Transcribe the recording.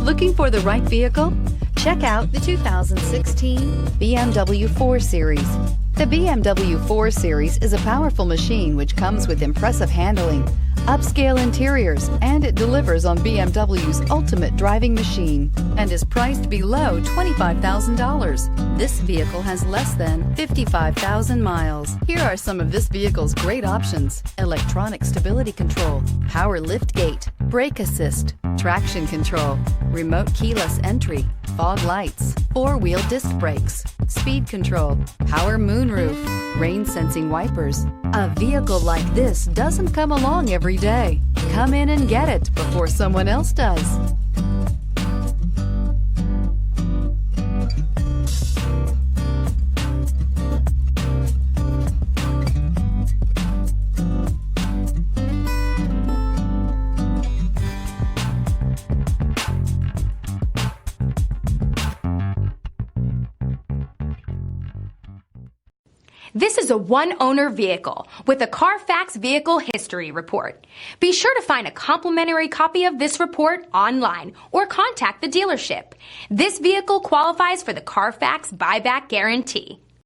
Looking for the right vehicle? Check out the 2016 BMW 4 Series. The BMW 4 Series is a powerful machine which comes with impressive handling, upscale interiors, and it delivers on BMW's ultimate driving machine and is priced below $25,000. This vehicle has less than 55,000 miles. Here are some of this vehicle's great options: electronic stability control, power liftgate, brake assist, traction control, remote keyless entry, fog lights, four-wheel disc brakes, speed control, power moonroof, rain sensing wipers. A vehicle like this doesn't come along every day. Come in and get it before someone else does. This is a one-owner vehicle with a Carfax Vehicle History Report. Be sure to find a complimentary copy of this report online or contact the dealership. This vehicle qualifies for the Carfax Buyback Guarantee.